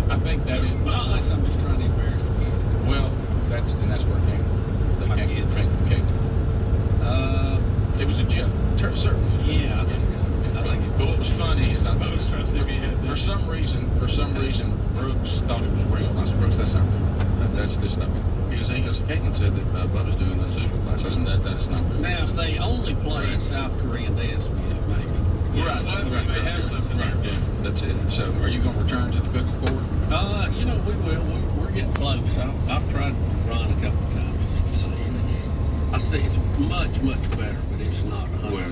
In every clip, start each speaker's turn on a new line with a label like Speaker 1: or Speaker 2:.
Speaker 1: I think that is.
Speaker 2: Well, unless I'm just trying to embarrass the kid.
Speaker 1: Well, that's where it came from. They came from Cape. It was a joke. Certainly.
Speaker 2: Yeah, I think so.
Speaker 1: But what was funny is I
Speaker 3: I was trying to see if he had
Speaker 1: for some reason, Brooks thought it was real. I said, Brooks, that's not real. That's not real. He goes, Caitlin said that Bubba's doing the Zulu class. I said, that is not real.
Speaker 2: Now, if they only played South Korean dance music, maybe.
Speaker 1: Right.
Speaker 3: They have something
Speaker 1: right. Yeah, that's it. So, are you going to return to the pickle court?
Speaker 2: We will. We're getting close. I've tried to run a couple of times just to see. I see it's much, much better, but it's not 100%.
Speaker 1: Well,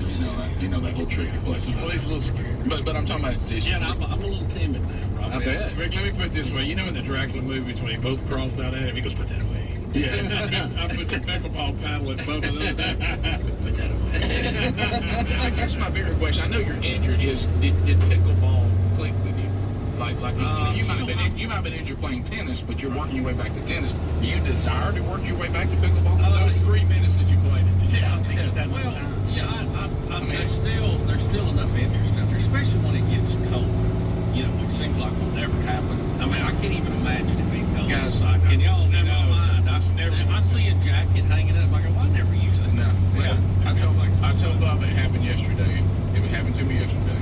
Speaker 1: you know that little tricky place.
Speaker 3: Well, he's a little scared.
Speaker 1: But I'm talking about this.
Speaker 2: Yeah, I'm a little timid now, Rob.
Speaker 1: I bet.
Speaker 3: Rick, let me put it this way. You know in the Dracula movies when they both cross out at him, he goes, put that away. Yeah. I put the pickleball paddle at both of them. Put that away.
Speaker 1: I guess my bigger question, I know you're injured, is did pickleball click with you? Like you might have been injured playing tennis, but you're working your way back to tennis. Do you desire to work your way back to pickleball?
Speaker 3: That was 3 minutes that you played it.
Speaker 1: Yeah,
Speaker 3: I think it's that
Speaker 2: Well,
Speaker 3: much time.
Speaker 2: there's still enough interest out there, especially when it gets cold. It seems like it will never happen. I mean, I can't even imagine it being cold.
Speaker 1: Guys,
Speaker 2: outside. Can y'all mind? If I see a jacket hanging up, I go, I never use it.
Speaker 1: No. Well, I told Bob it happened yesterday. It happened to me yesterday,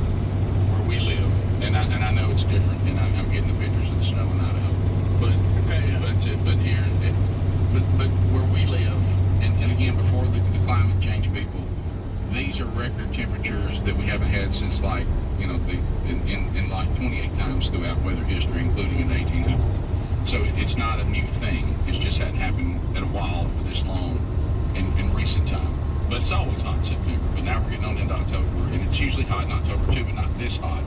Speaker 1: where we live, and I know it's different, and I'm getting the pictures of the snow in Idaho, but here, but where we live, and again before the climate change people, these are record temperatures that we haven't had since like in like 28 times throughout weather history, including in the 1800s. So it's not a new thing. It just hadn't happened in a while for this long in recent time. But it's always hot in September. But now we're getting on into October, and it's usually hot in October too, but not this hot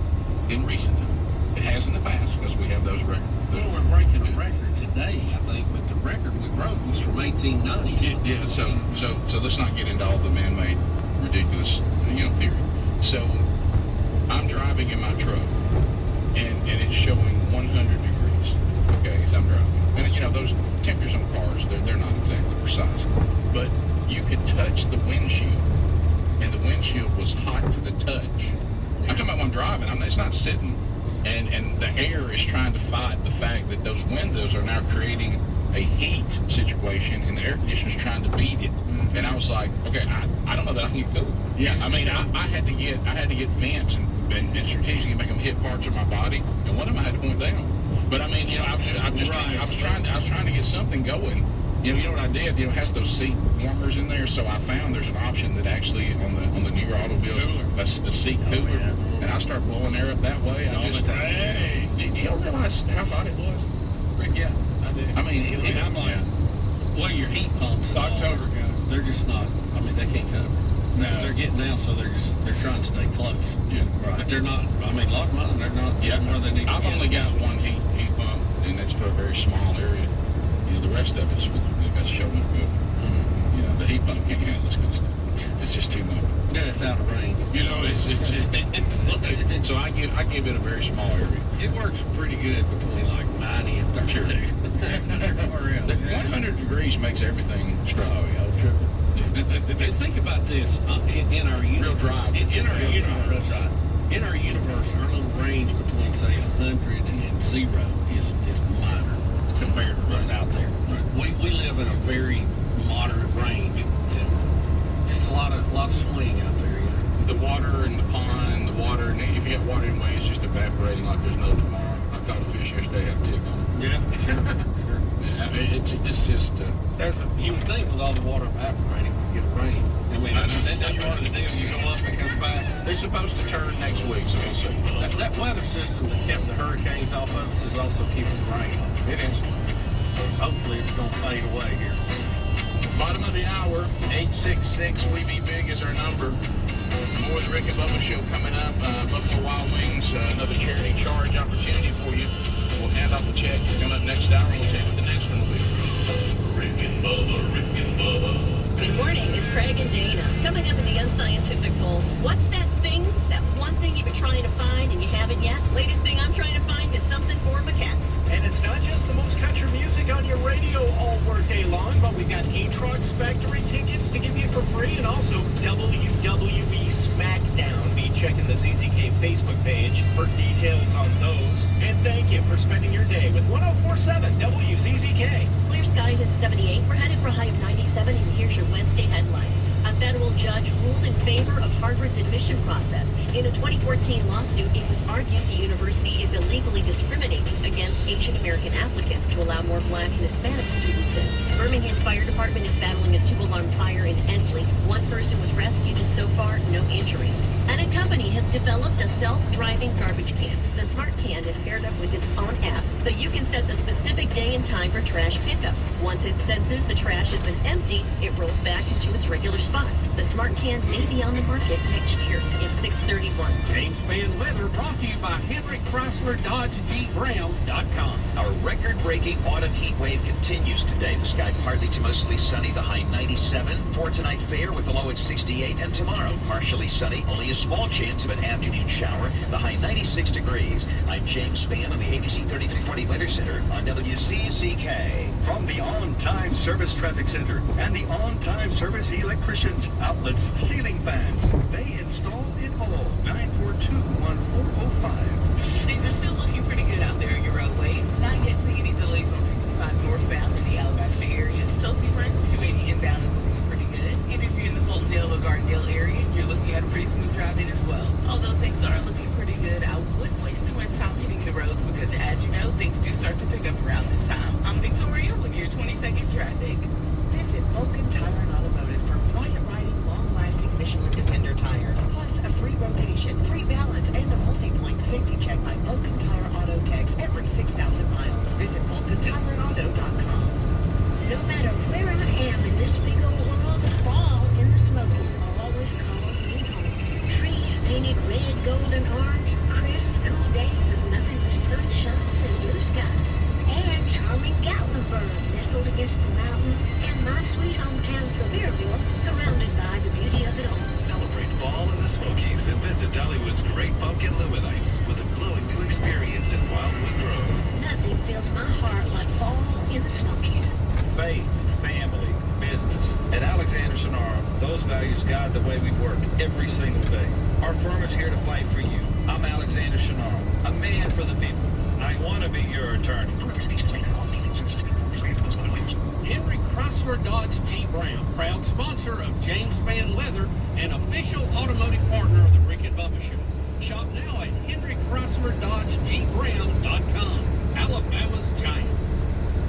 Speaker 1: in recent time. It has in the past because we have those records.
Speaker 2: Well, we're breaking a record today, I think, but the record we broke was from 1890.
Speaker 1: Yeah. So let's not get into all the man-made ridiculous theory. So I'm driving in my truck, and it's showing 100 degrees. Okay, as I'm driving. And those temperatures on cars, they're not exactly precise. But you could touch the windshield, and the windshield was hot to the touch. I'm talking about when I'm driving. It's not sitting. And the air is trying to fight the fact that those windows are now creating a heat situation, and the air conditioner's trying to beat it. And I was like, okay, I don't know that I can get cool.
Speaker 3: Yeah.
Speaker 1: I mean, I had to get vents and strategically make them hit parts of my body, and one of them I had to point down. But I mean, I was trying to get something going. You know what I did? It has those seat warmers in there, so I found there's an option that actually on the newer automobiles, a seat cooler, and I start blowing air up that way.
Speaker 3: Do
Speaker 1: you don't realize how hot it was?
Speaker 3: Yeah, I did.
Speaker 1: I mean,
Speaker 3: I'm like,
Speaker 2: Well, your heat pumps,
Speaker 3: it's October, guys.
Speaker 2: they're just not. I mean, they can't cover.
Speaker 3: No.
Speaker 2: They're getting out, so they're trying to stay close.
Speaker 1: Yeah, right.
Speaker 2: But they're not. I mean, a lot of mine, they're not.
Speaker 1: Yeah,
Speaker 2: where they need.
Speaker 1: I've only got one heat pump, and that's for a very small area. The rest of it's got showing equipment. The heat pump can't handle this kind of stuff. It's just too much.
Speaker 2: Yeah, it's out of range.
Speaker 1: So I give it a very small area.
Speaker 2: It works pretty good between like 90 and 32.
Speaker 1: Sure.
Speaker 2: Everywhere else.
Speaker 1: 100 degrees makes everything strong.
Speaker 2: Oh, yeah, triple. And think about this. In our universe,
Speaker 1: Real dry.
Speaker 2: In our
Speaker 3: Real
Speaker 2: universe,
Speaker 3: dry.
Speaker 2: in our universe, our little range between say 100 and 0 is minor compared to what's out there. We live in a very moderate range, and just a lot of swing out there.
Speaker 1: The water in the pond, and if you have water anyway, it's just evaporating like there's no tomorrow. I caught a fish yesterday, had a tick on it.
Speaker 2: Yeah, sure.
Speaker 1: Yeah, it's just.
Speaker 2: You would think with all the water evaporating, we'd get a rain. I mean, that's what you wanted to do. You go up and it comes back.
Speaker 1: They're supposed to turn next week, so we'll see.
Speaker 2: That weather system that kept the hurricanes off of us is also keeping the rain off.
Speaker 1: It is.
Speaker 2: Hopefully it's going to fade away here.
Speaker 1: Bottom of the hour, 866 We Be Big is our number. More of the Rick and Bubba show coming up. Buffalo Wild Wings, another charity charge opportunity for you. We'll hand off a check. Coming up next hour, we'll tell you what the next one will be. Rick and Bubba, Rick and Bubba.
Speaker 4: Good morning, it's Craig and Dana. Coming up in the Unscientific Poll, what's that thing, that one thing you've been trying to find and you haven't yet? Latest thing I'm trying to find is something for my cats.
Speaker 5: And it's not just the most country music on your radio all workday long, but we've got Aatrox Factory tickets to give you for free, and also WWE SmackDown. Be checking the ZZK Facebook page for details on those. And thank you for spending your day 94.7 WZZK.
Speaker 4: Clear skies at 78. We're headed for a high of 97, and here's your Wednesday headlines. A federal judge ruled in favor of Harvard's admission process. In a 2014 lawsuit, it was argued the university is illegally discriminating against Asian American applicants to allow more Black and Hispanic students in. Birmingham Fire Department is battling a 2-alarm fire in Ensley. One person was rescued, and so far, no injuries. And a company has developed a self-driving garbage can. The Smart Can is paired up with its own app, so you can set the specific day and time for trash pickup. Once it senses the trash has been emptied, it rolls back into its regular spot. The Smart Can may be on the market next year. It's 631.
Speaker 5: James Spann Weather brought to you by Henry Chrysler Dodge Jeep Ram.com.
Speaker 6: Our record-breaking autumn heat wave continues today. The sky partly to mostly sunny, the high 97. For tonight, fair with the low at 68. And tomorrow, partially sunny, only a small chance of an afternoon shower, the high 96 degrees. I'm James Spann on the ABC 3340 Weather Center on WCCK.
Speaker 5: From the On-Time Service Traffic Center and the On-Time Service Electricians, outlets, ceiling fans. They install it all. 942-1405.
Speaker 7: Things are still looking pretty good out there in your roadways. Not yet seeing any delays on 65 northbound in the Alabaster area. Chelsea Friends, 280 inbound is looking pretty good. And if you're in the Fultondale or Gardendale area, you're looking at a pretty smooth drive in as well. Although things are looking pretty good, I wouldn't waste too much time hitting the roads because, as you know, things do start to pick up around this time. I'm Victoria with your 20-second traffic.
Speaker 8: Visit Vulcan Tire and Automotive for quiet-riding, long-lasting Michelin Defender tires, plus a free rotation, free balance, and a multi-point safety check by Vulcan Tire Auto Techs every 6,000 miles. Visit VulcanTireAuto.com.
Speaker 9: No matter where I am in this big old world, fall in the Smokies always calls me home. Trees painted red, gold, and orange, crisp, cool days of nothing but sunshine and blue skies. And charming Gatlinburg, nestled against the mountains, and my sweet hometown Sevierville, surrounded by the beauty of it all.
Speaker 10: Celebrate fall in the Smokies and visit Dollywood's Great Pumpkin Luminites with a glowing new experience in Wildwood Grove.
Speaker 9: Nothing fills my heart like fall in the Smokies.
Speaker 11: Faith, family, business. At Alexander Sonarum, those values guide the way we work every single day. Our firm is here to fight for you. I'm Alexander Sonarum, a man for the people. I want to be your attorney.
Speaker 5: Henry Chrysler Dodge Jeep Ram, proud sponsor of James Spann Leather and official automotive partner of the Rick and Bubba Show. Shop now at henrychrysler.com. Alabama's giant.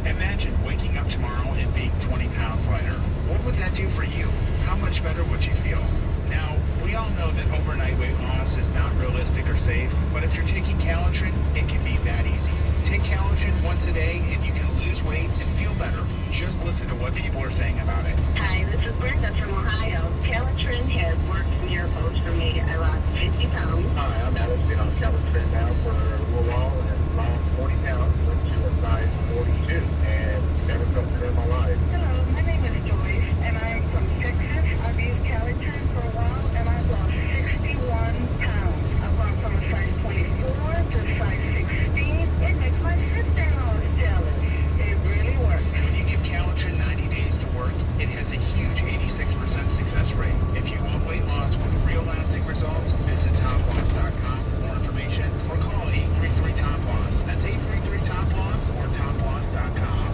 Speaker 12: Imagine waking up tomorrow and being 20 pounds lighter. What would that do for you? How much better would you feel? Now, we all know that overnight weight loss is not realistic or safe, but if you're taking Calotren, it can be that easy. Take Calotren once a day and you can lose weight and feel better. Just listen to what people are saying about it.
Speaker 13: Hi, this is Brenda from Ohio. Calotren has worked miracles for me. I lost 50 pounds.
Speaker 14: Hi, I'm Alex. Been on Calotren now for a little while and lost 40 pounds. Went to a size 42 and never felt it in my life.
Speaker 13: Hello, my name is Joyce and I'm from Texas. I've used Calotren for a while and I've lost 61 pounds. I've gone from a size 24 to a size 16. It makes my sister-in-law jealous. It really works.
Speaker 12: When you give Calotren 90 days to work, it has a huge 86% success rate. If you want weight loss with real lasting results, visit toploss.com for more information or call 833-TOP-LOSS. That's 833-TOP-LOSS or toploss.com.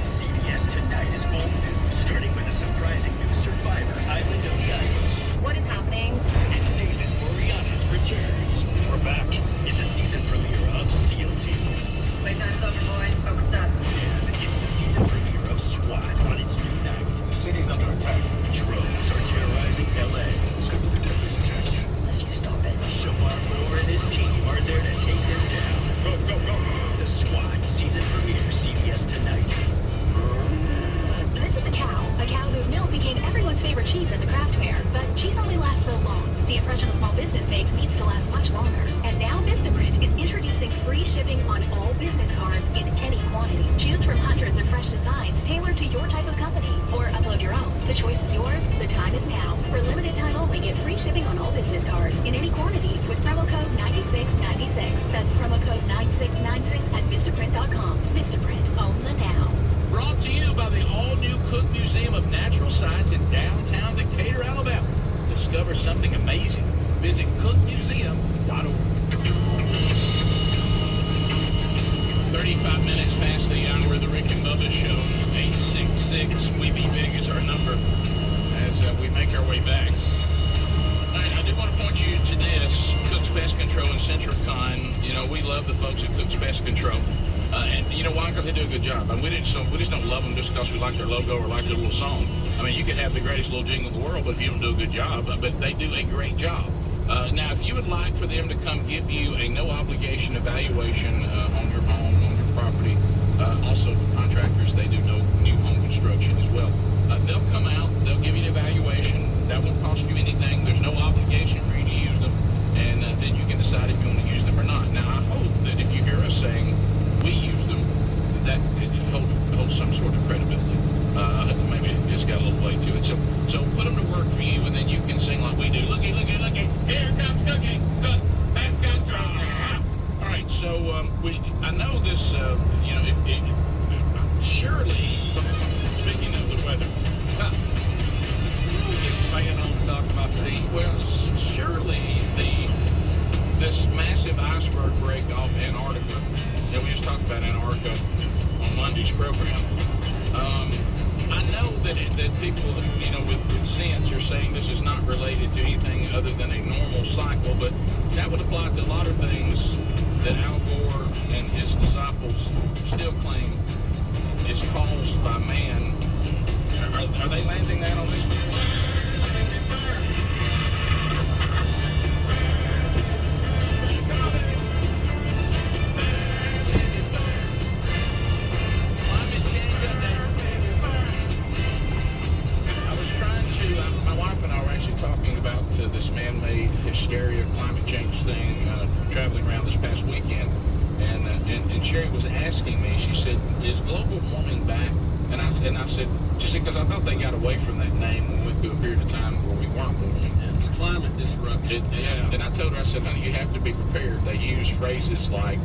Speaker 5: CBS Tonight is old news, starting with a surprising new survivor, Island of Giants.
Speaker 4: What is happening?
Speaker 5: And David Boreanaz returns. We're back in the season premiere of SEAL Team.
Speaker 4: Playtime's over, boys. Focus up.
Speaker 5: And it's the season premiere of SWAT on its new night. The city's under attack. Drones are terrorizing LA. It's going to be the deadliest attack yet.
Speaker 4: Unless you stop it.
Speaker 5: Shamar Moore and his team are there to take them down. Go, go, go! The SWAT season premiere, CBS Tonight.
Speaker 9: This is a cow. A cow whose milk became everyone's favorite cheese at the craft fair. But cheese only lasts so long. The impression a small business makes needs to last much longer. And now Vistaprint is introducing free shipping on all business cards in any quantity. Choose from hundreds of fresh designs tailored to your type of company. Or upload your own. The choice is yours. The time is now. For limited time only, get free shipping on all business cards in any quantity with promo code 9696. That's promo code 9696 at Vistaprint.com. Vistaprint. Own the now.
Speaker 3: Brought to you by the all-new Cook Museum of Natural Science in downtown Decatur, Alabama. Discover something amazing. Visit cookmuseum.org.
Speaker 1: 35 minutes past the hour of the Rick and Bubba Show. 866-WE-BE-BIG is our number as we make our way back. All right, I do want to point you to this, Cook's Pest Control in Centricon. You know, we love the folks at Cook's Pest Control. And you know why? Because they do a good job. I mean, we just don't love them just because we like their logo or like their little song. I mean, you could have the greatest little jingle in the world, but if you don't do a good job, but they do a great job. Now, if you would like for them to come give you a no-obligation evaluation on your home, on your property, also for contractors, they do no new home construction as well. They'll come out, they'll give you an evaluation. That won't cost you anything. There's no obligation for you to use them, and then you can decide if you want to use them or not. Now, I hope that if you hear us saying we use them, that it holds some sort of credibility. Maybe it's got a little weight to it. So put them to work for you, and then you can sing like we do. Looky, looky, looky. Here comes Cookie. Cook, Pest Control. All right, so I know this, you know, surely, speaking of the weather,
Speaker 2: Staying on to talk about the heat.
Speaker 1: well, surely this massive iceberg break off Antarctica, you know, we just talked about Antarctica on Monday's program. I know that people, you know, with sense are saying this is not related to anything other than a normal cycle, but that would apply to a lot of things that Al Gore and his disciples still claim is caused by man. Are they landing that on this? Talking about this man-made hysteria climate change thing traveling around this past weekend, and Sherry was asking me, she said, is global warming back? And I said, just because I thought they got away from that name when we went through a period of time where we weren't warming.
Speaker 2: It was climate disruption.
Speaker 1: And I told her, I said, honey, you have to be prepared. They use phrases like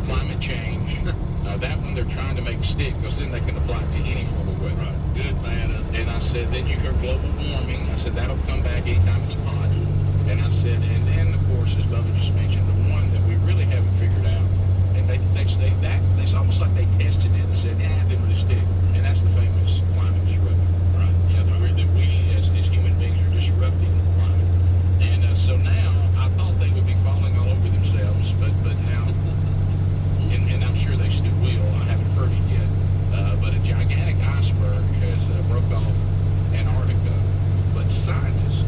Speaker 1: climate change. That one they're trying to make stick, because then they can apply it to any form of weather.
Speaker 2: Right. Good, man.
Speaker 1: And I said, then you hear global warming. I said, that'll come back anytime it's hot. And I said, and then, of course, as Bubba just mentioned, the one that we really haven't figured out, and it's almost like they tested it and said, it didn't really stick. And that's the famous climate disruption. Right. You know, that we as human beings are disrupting the climate. And so now, I thought they would be falling all over themselves, but now, and I'm sure they still will, I haven't heard it yet, but a gigantic iceberg has broke off Antarctica. But scientists,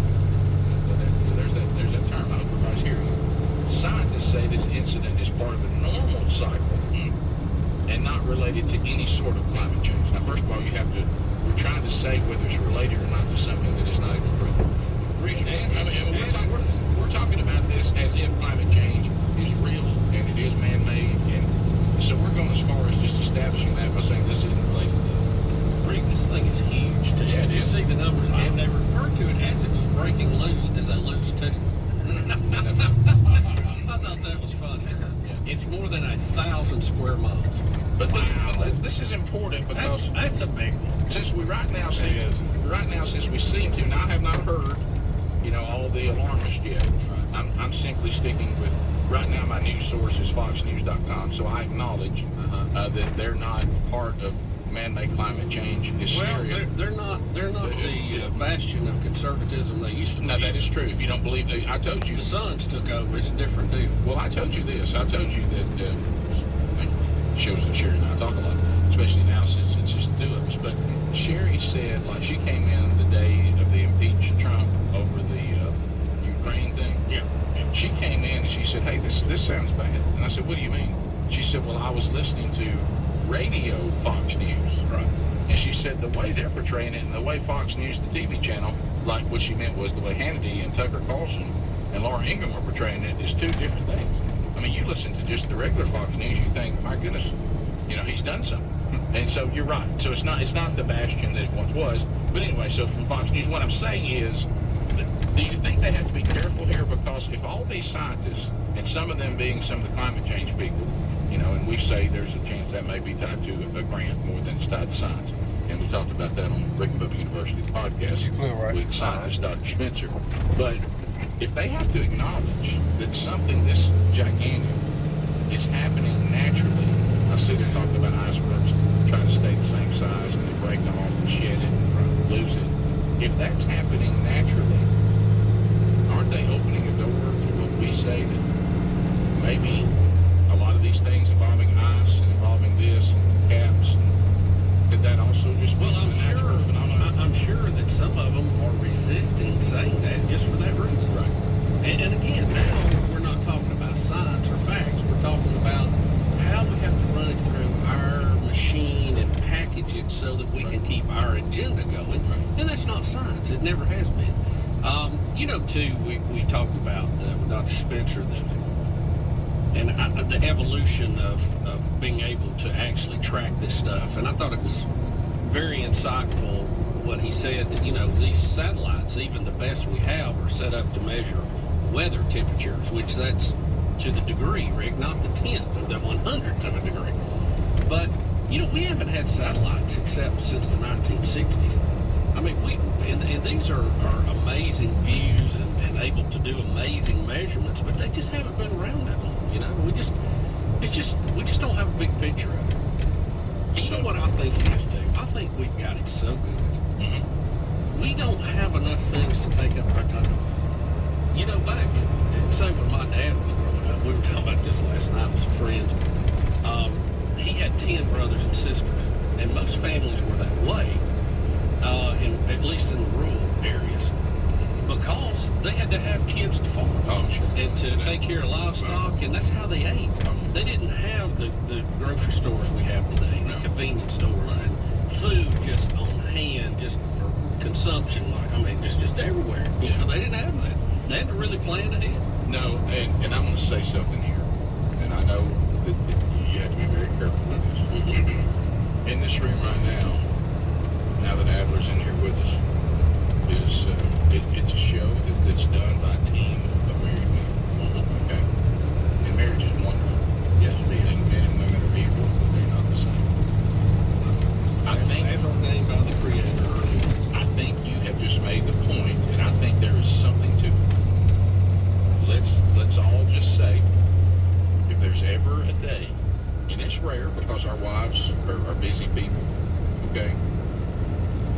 Speaker 1: there's that term, I hope everybody's hearing it. Scientists say this incident is part of a normal cycle and not related to any sort of climate change. Now, first of all, we're trying to say whether it's related or not to something that is not even proven. We're talking about this as if climate change is real and it is man-made, and so we're going as far as just establishing that by saying this isn't related.
Speaker 2: This thing is huge, too.
Speaker 1: Yeah, it
Speaker 2: you
Speaker 1: is.
Speaker 2: see the numbers, and they refer to it as it was breaking loose as a loose tube. I thought that was funny. It's more than 1,000 square miles.
Speaker 1: But this is important because
Speaker 2: that's a big one.
Speaker 1: Since we seem to, now I have not heard, you know, all the alarmists yet. I'm simply sticking with, right now my news source is foxnews.com, so I acknowledge that they're not part of man-made climate change hysteria.
Speaker 2: Well, they're not the bastion of conservatism they used to be.
Speaker 1: No, that is true. If you don't believe, I told you.
Speaker 2: The Suns took over. It's a different deal.
Speaker 1: Well, I told you this. I told you that shows that Sherry and I talk a lot, especially now since it's just the two of us. But Sherry said, like, she came in the day of the impeach Trump over the Ukraine thing.
Speaker 2: Yeah.
Speaker 1: And she came in and she said, hey, this sounds bad. And I said, what do you mean? She said, well, I was listening to radio Fox News.
Speaker 2: Right.
Speaker 1: And she said the way they're portraying it and the way Fox News, the TV channel, like what she meant was the way Hannity and Tucker Carlson and Laura Ingraham are portraying it is two different things. I mean, you listen to just the regular Fox News, you think, my goodness, you know, he's done something. And so you're right. So it's not the bastion that it once was. But anyway, so from Fox News, what I'm saying is, do you think they have to be careful here? Because if all these scientists, and some of them being some of the climate change people, you know, and we say there's a chance that may be tied to a grant more than it's tied to science. And we talked about that on Rick and Bubba University podcast with scientist Dr. Spencer. But if they have to acknowledge that something this gigantic is happening naturally, I said
Speaker 2: some of them are resisting saying that just for that reason.
Speaker 1: Right.
Speaker 2: And again, now we're not talking about science or facts. We're talking about how we have to run it through our machine and package it so that we can keep our agenda going. And that's not science. It never has been. Too, we talked about with Dr. Spencer the evolution of being able to actually track this stuff. And I thought it was very insightful what he said that, these satellites, even the best we have, are set up to measure weather temperatures, which that's to the degree, Rick, not the 10th or the 100th of a degree. But, we haven't had satellites except since the 1960s. I mean, and these are amazing views and able to do amazing measurements, but they just haven't been around that long. We just don't have a big picture of it. You know what I think it is too? I think we've got it so good. We don't have enough things to take up our time. Back, say when my dad was growing up, we were talking about this last night with some friends. He had 10 brothers and sisters, and most families were that way. At least in the rural areas, because they had to have kids to farm and to take care of livestock, and that's how they ate. They didn't have the grocery stores we have today, the convenience stores, and food just on hand, just for consumption. Just everywhere. They didn't have that. They had to really plan ahead.
Speaker 1: No, and I'm going to say something here, and I know that you have to be very careful with this. In this room right now that Adler's in here with us, it's a show that's done by a team of married men. Okay? And marriage is wonderful.
Speaker 2: Yes, it is.
Speaker 1: And men and women are equal, but they're not the same. I think,
Speaker 2: as ordained by the Creator earlier,
Speaker 1: I think you have just made the point, and I think there is something to it. Let's all just say, if there's ever a day, and it's rare because our wives are busy people, okay?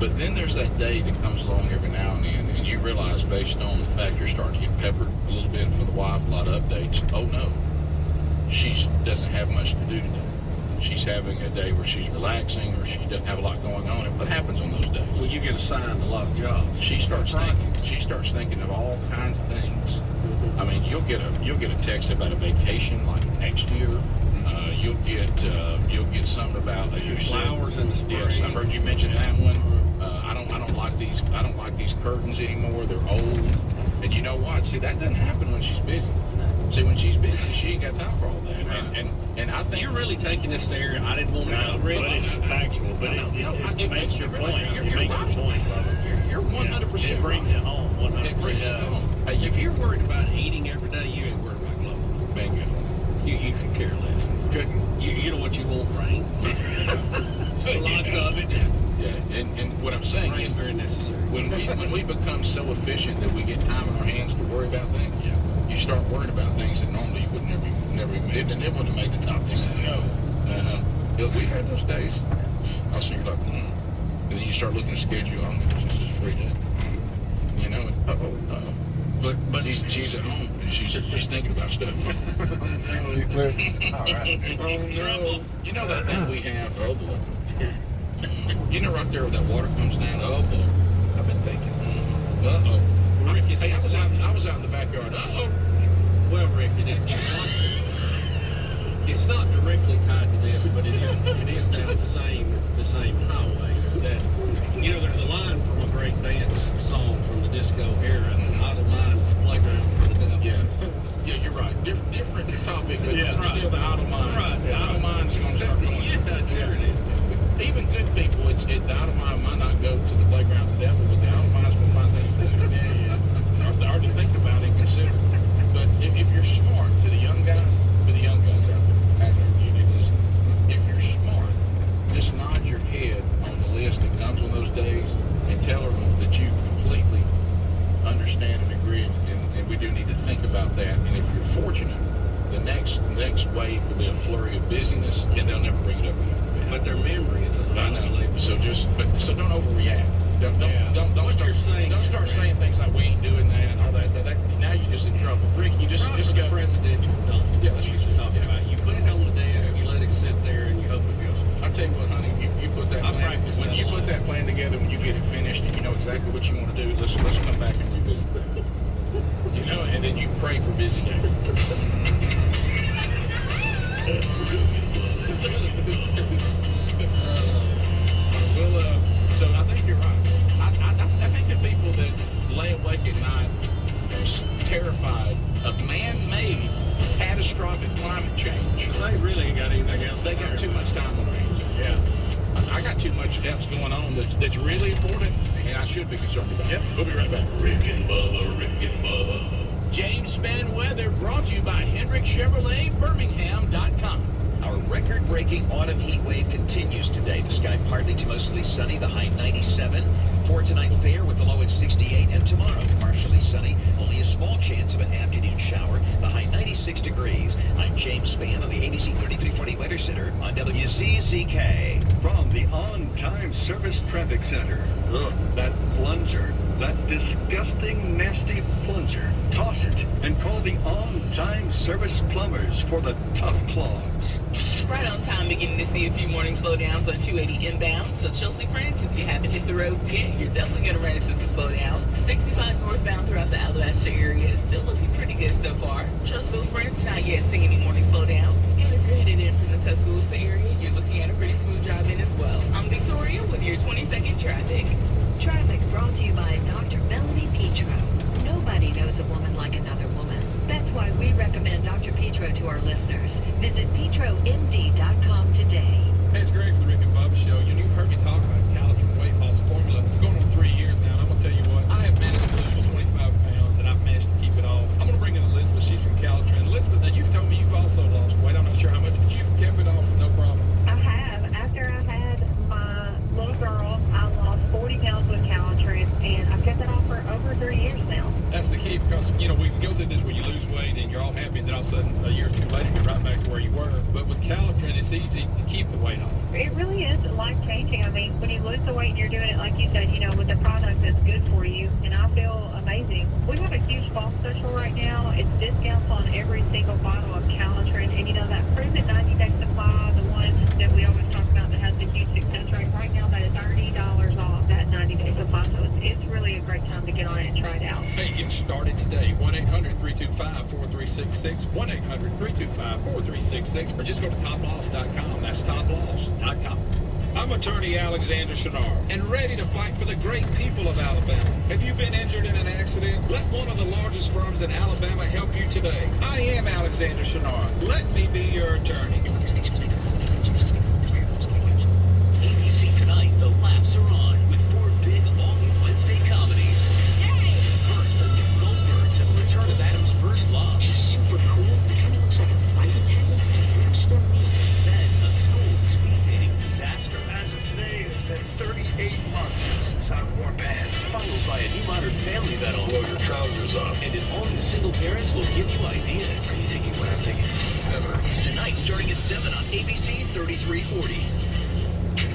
Speaker 1: But then there's that day that comes along every now and then, and you realize, based on the fact you're starting to get peppered a little bit from the wife, a lot of updates, oh no, she doesn't have much to do today. She's having a day where she's relaxing, or she doesn't have a lot going on. And what happens on those days?
Speaker 2: well, you get assigned a lot of jobs.
Speaker 1: She starts thinking of all kinds of things. I mean, you'll get a text about a vacation like next year. You'll get something about, as you said,
Speaker 2: flowers in the spring.
Speaker 1: Yes, I've heard you mention that one. I don't like these curtains anymore. They're old. And you know what? See, that doesn't happen when she's busy. See, when she's busy, she ain't got time for all that. And I think
Speaker 2: you're really taking this there. I didn't want to know.
Speaker 15: But it's factual. But it makes your point. It makes your point, brother.
Speaker 1: You're 100%.
Speaker 15: It brings it home. 100%.
Speaker 1: It brings it home.
Speaker 2: Hey, if you're worried about eating every day, you ain't worried about global.
Speaker 1: Bingo.
Speaker 2: You could care less.
Speaker 1: Good.
Speaker 2: You know what you want, rain. Lots of it.
Speaker 1: Yeah, and what I'm saying
Speaker 2: Rain's
Speaker 1: is
Speaker 2: very necessary.
Speaker 1: When we become so efficient that we get time on our hands to worry about things, you start worrying about things that normally you would never even, and it wouldn't have made the top 10. No. We had those days. Also, you're like, and then you start looking at the schedule. Oh, this is a free day. But she's at home and she's thinking about stuff.
Speaker 15: All right.
Speaker 1: You know that thing we have? Oh boy. You know right there where that water comes down? Oh boy.
Speaker 15: I've been thinking.
Speaker 1: Uh-oh. Hey, I was out in the backyard. Uh-oh.
Speaker 2: Well, Rick, it's not directly tied to this, but it is down the same highway. That there's a line from a great dance song from the disco era, and Idle Mind's Playground for the Devil.
Speaker 1: Yeah, you're right. Different topic, but still the Idle Mind.
Speaker 2: Right.
Speaker 1: The Idle Mind is going to start going.
Speaker 2: Sure it is.
Speaker 1: Even good people, the Idle Mind might not go to the playground of the devil, but the Idle Mind's going to find things to do. Or to think about and consider. But if you're smart, to the young guys out there, you need to listen. If you're smart, just nod your head on the list that comes on those days and tell her that you completely understand and agree, and we do need to think about that. And if you're fortunate, the next wave will be a flurry of busyness, and they'll never bring it up again.
Speaker 2: But their memory is
Speaker 1: unbelievable. So don't overreact. Don't start saying things like we ain't doing that and all that. Now you're just in trouble. Rick, you just got
Speaker 2: presidential dump.
Speaker 1: Yeah, that's what you're
Speaker 2: talking about. You put it on the desk, you let it sit there, and you hope it goes.
Speaker 1: I tell you what, honey, you put that plan. When you put that plan together, when you get it finished, and you know exactly exactly what you want to do. Let's come back and revisit that. You know, and then you pray for busy days. Well, so I think you're right. I think that people that lay awake at night are terrified of man-made catastrophic climate change.
Speaker 3: They really ain't got anything else.
Speaker 1: They got too much time on their hands.
Speaker 3: Yeah.
Speaker 1: I got too much else going on that's really important, and I should be concerned about. Yep, we'll be right back. Rick and Bubba. James Spann Weather brought to you by Hendrick Chevrolet, Birmingham.com.
Speaker 6: Our record-breaking autumn heat wave continues today. The sky partly to mostly sunny, the high 97. For tonight, fair with the low at 68. And tomorrow, partially sunny, only a small chance of an afternoon shower, the high 96 degrees. I'm James Spann on the ABC 3340 Weather Center on WZZK.
Speaker 16: From the On-Time Service Traffic Center. Ugh, that plunger. That disgusting, nasty plunger. Toss it and call the On-Time Service Plumbers for the tough clogs.
Speaker 7: Right on time, beginning to see a few morning slowdowns on 280 inbound. So Chelsea friends, if you haven't hit the roads yet, you're definitely going to run into some slowdowns. 65 northbound throughout the Alabaster area is still looking pretty good so far. Charlottesville friends, not yet seeing any morning slowdowns. And if you're headed in from the Tuscaloosa area, you're looking at a pretty smooth drive in as well. I'm Victoria with your 20-second traffic.
Speaker 4: Traffic brought to you by Dr. Melanie Petro. Nobody knows a woman like another woman. That's why we recommend Dr. Petro to our listeners. Visit petromd.com today.
Speaker 3: Hey, it's Greg from the Rick and Bubba Show. You've heard me talk about Calitrin weight loss formula for going on 3 years now, and I'm going to tell you what, I have managed to lose 25 pounds, and I've managed to keep it off. I'm going to bring in Elizabeth. She's from Calitrin. Elizabeth, now you've told me you've also lost weight. I'm not sure how much, but you've kept it off with no problem.
Speaker 13: I have. After I had my little girl, I lost 40 pounds with Calitrin, and I've kept it off for over 3 years now.
Speaker 3: That's the key, because, we can go through this where you lose weight and you're all happy, and then all of a sudden, a year or two later, you're right back to where you were. But with Calitrin, it's easy to keep the weight off.
Speaker 13: It really is life-changing. I mean, when you lose the weight and you're doing it, like you said, with the product that's good for you, and I feel amazing. We have a huge fall special right now. It's discounts on every single bottle of Calitrin, and that proven 90-day supply, the one that we always talk about that has the huge success rate, right now that is $30 off that 90-day supply. So it's really a great time to get on it and try it out.
Speaker 3: Hey, get started today. 1-800-325-4366, 1-800-325-4366, or just go to toploss.com. That's toploss.com.
Speaker 11: I'm attorney Alexander Shinar, and ready to fight for the great people of Alabama. Have you been injured in an accident? Let one of the largest firms in Alabama help you today. I am Alexander Shinar. Let me be your attorney.
Speaker 6: ABC Tonight, the laughs are on with 4 big all-new Wednesday comedies. Yay! First, a new Goldbergs and the return of Adam's first love.
Speaker 4: She's super cool. Kind of looks like a flight attendant. I'm still me.
Speaker 6: Then, a school speed dating disaster.
Speaker 12: As of today, it's been 38 months since I've worn pants.
Speaker 6: Followed by a new Modern Family that'll blow your trousers off. And an all-new Single Parents will give you ideas. Are you thinking what I'm thinking? Never. Tonight, starting at 7 on ABC 3340.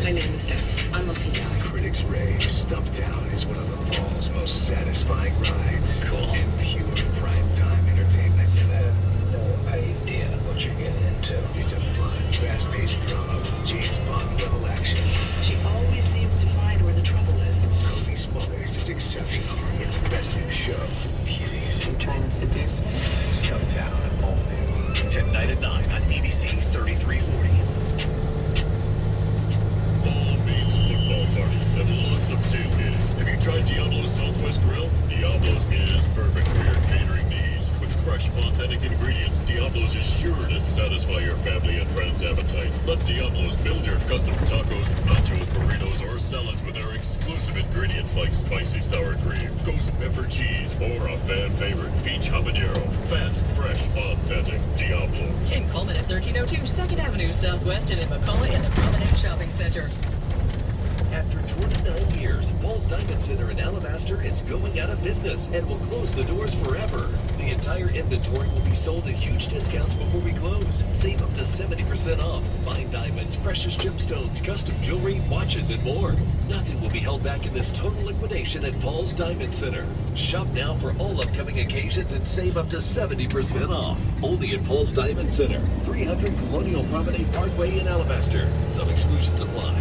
Speaker 8: My name is Tess. I'm a PI.
Speaker 10: Critics rave. Stumptown is one of the fall's most satisfying rides.
Speaker 6: Cool.
Speaker 10: And pure primetime entertainment.
Speaker 6: You have no idea what you're getting into.
Speaker 10: It's a fun, fast-paced drama with James Bond level action.
Speaker 4: She always seems to find where the trouble is.
Speaker 10: Cody Smulders is exceptional. It's the best new show. Period.
Speaker 8: You trying to seduce me?
Speaker 10: Stumptown, all new.
Speaker 6: Tonight at 9 on ABC 3340.
Speaker 17: Fall means football parties and lots of tailgating. Have you tried Diablo's Southwest Grill? Diablo's is perfect for your catering needs. With fresh, authentic ingredients, Diablo's is sure to satisfy your family and friends' appetite. Let Diablo's build your custom tacos, nachos, burritos, or salads with their exclusive ingredients like spicy sour cream, ghost pepper cheese, or a fan favorite, peach habanero. Fast, fresh, authentic Diablo's.
Speaker 8: In Coleman at 1302 2nd Avenue Southwest and in McCullough in the Promenade Shopping Center.
Speaker 6: After 29 years, Paul's Diamond Center in Alabaster is going out of business and will close the doors forever. The entire inventory will be sold at huge discounts before we close. Save up to 70% off. Fine diamonds, precious gemstones, custom jewelry, watches, and more. Nothing will be held back in this total liquidation at Paul's Diamond Center. Shop now for all upcoming occasions and save up to 70% off. Only at Paul's Diamond Center, 300 Colonial Promenade Parkway in Alabaster. Some exclusions apply.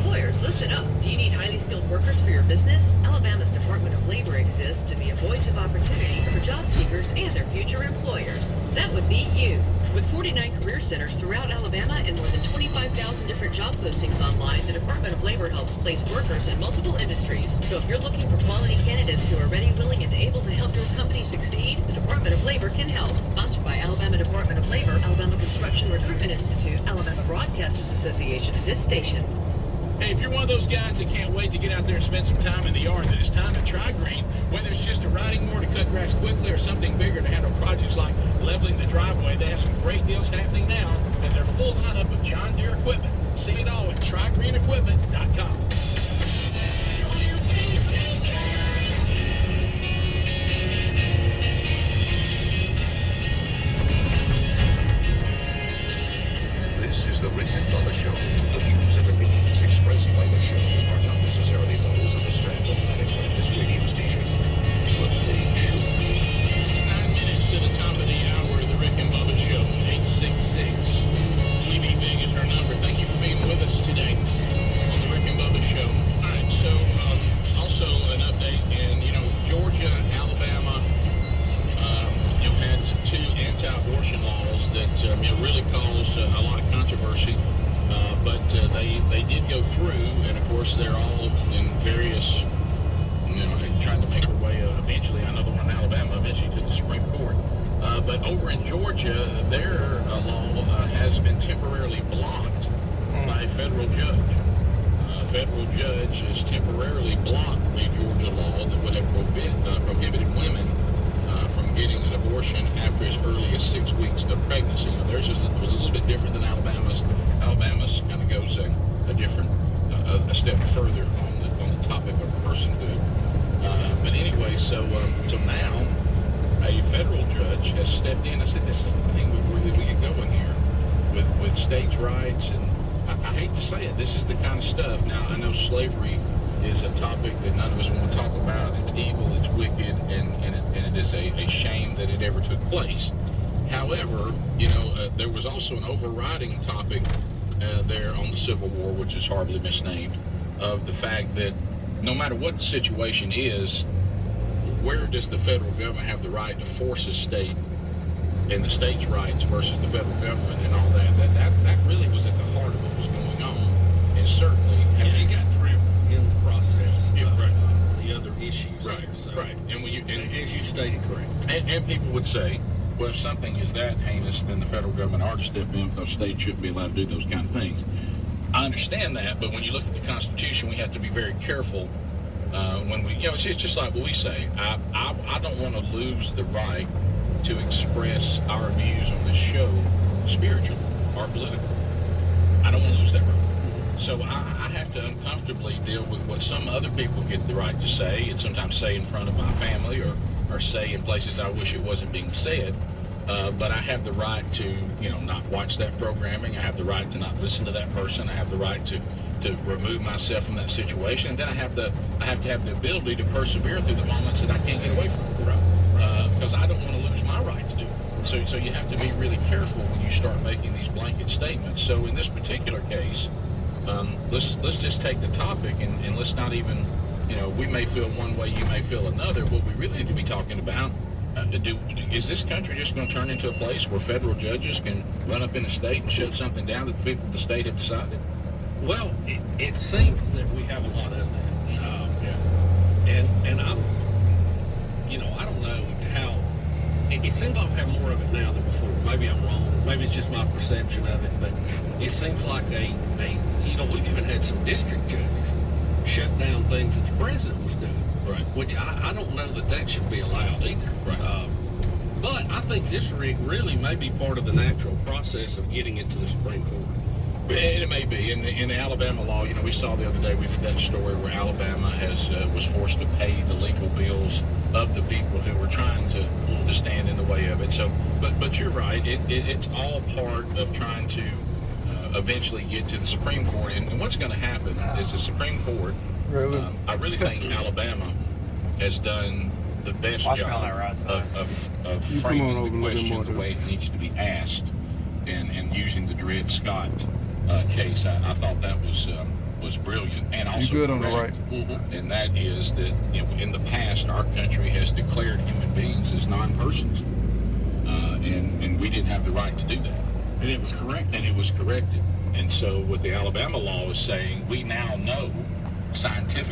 Speaker 4: Employers, listen up. Do you need highly skilled workers for your business? Alabama's Department of Labor exists to be a voice of opportunity for job seekers and their future employers. That would be you. With 49 career centers throughout Alabama and more than 25,000 different job postings online, the Department of Labor helps place workers in multiple industries. So if you're looking for quality candidates who are ready, willing, and able to help your company succeed, the Department of Labor can help. Sponsored by Alabama Department of Labor, Alabama Construction Recruitment Institute, Alabama Broadcasters Association, and this station.
Speaker 5: Hey, if you're one of those guys that can't wait to get out there and spend some time in the yard, then it's time to try Green. Whether it's just a riding mower to cut grass quickly or something bigger to handle projects like leveling the driveway, they have some great deals happening now, and their full lineup of John Deere equipment. See it all at trygreenequipment.com.
Speaker 10: This is the Rick and Bubba Show. The views and opinions expressed by the show are not necessarily those of the staff or management of this radio station, but they should be.
Speaker 1: It's 9 minutes to the top of the hour of the Rick and Bubba Show. 866. We Be Big is our number. Thank you for being with us today on the Rick and Bubba Show. All right, so also an update in, Georgia, Alabama, had two anti-abortion laws that really caused a lot of controversy. But they did go through, and of course they're all in various, trying to make their way eventually. I know the one in Alabama eventually to the Supreme Court. But over in Georgia, their law has been temporarily blocked by a federal judge. A federal judge has temporarily blocked the Georgia law that would have prohibited women from getting an abortion after as early as 6 weeks of pregnancy. Now, theirs was a little bit different than Alabama's. Alabama's kind of goes a different, a step further on the topic of personhood. But anyway, so now a federal judge has stepped in. I said, this is the thing we get going here with states' rights, and I hate to say it, this is the kind of stuff. Now, I know slavery is a topic that none of us want to talk about. It's evil, it's wicked, and it is a shame that it ever took place. However, there was also an overriding topic there on the Civil War, which is horribly misnamed, of the fact that no matter what the situation is, where does the federal government have the right to force a state and the state's rights versus the federal government and all that? That really was at the heart of what was going on, and certainly
Speaker 2: it got trampled in the process of
Speaker 1: right.
Speaker 2: the other issues.
Speaker 1: Right,
Speaker 2: there, so,
Speaker 1: right. And
Speaker 2: as you stated correct.
Speaker 1: And people would say, well, if something is that heinous, then the federal government ought to step in because states shouldn't be allowed to do those kind of things. I understand that, but when you look at the Constitution, we have to be very careful when we, it's just like what we say. I don't want to lose the right to express our views on this show spiritually or politically. I don't want to lose that right. So I have to uncomfortably deal with what some other people get the right to say, and sometimes say in front of my family or say in places I wish it wasn't being said. But I have the right to, not watch that programming. I have the right to not listen to that person. I have the right to remove myself from that situation. And then I have to have the ability to persevere through the moments that I can't get away from. Because I don't want to lose my right to do it. So you have to be really careful when you start making these blanket statements. So in this particular case, let's just take the topic and let's not even, we may feel one way, you may feel another. What we really need to be talking about, is this country just going to turn into a place where federal judges can run up in the state and shut something down that the people of the state have decided?
Speaker 2: Well, it seems that we have a lot of that. And I'm, I don't know how, it seems like we have more of it now than before. Maybe I'm wrong. Maybe it's just my perception of it, but it seems like we've even had some district judges shut down things that the president was doing.
Speaker 1: Right.
Speaker 2: Which I don't know that should be allowed either.
Speaker 1: Right.
Speaker 2: But I think this really may be part of the natural process of getting it to the Supreme Court.
Speaker 1: It may be. In the Alabama law, we saw the other day, we did that story where Alabama was forced to pay the legal bills of the people who were trying to stand in the way of it. So, but you're right. It's all part of trying to eventually get to the Supreme Court. And what's going to happen is the Supreme Court, I really think Alabama has done the best job of framing the question the way it needs to be asked, and using the Dred Scott case. I thought that was was brilliant and also
Speaker 18: good on the
Speaker 1: correct. And that is that in the past, our country has declared human beings as non-persons. And we didn't have the right to do that.
Speaker 2: And it was correct.
Speaker 1: And it was corrected. And so what the Alabama law is saying, we now know scientifically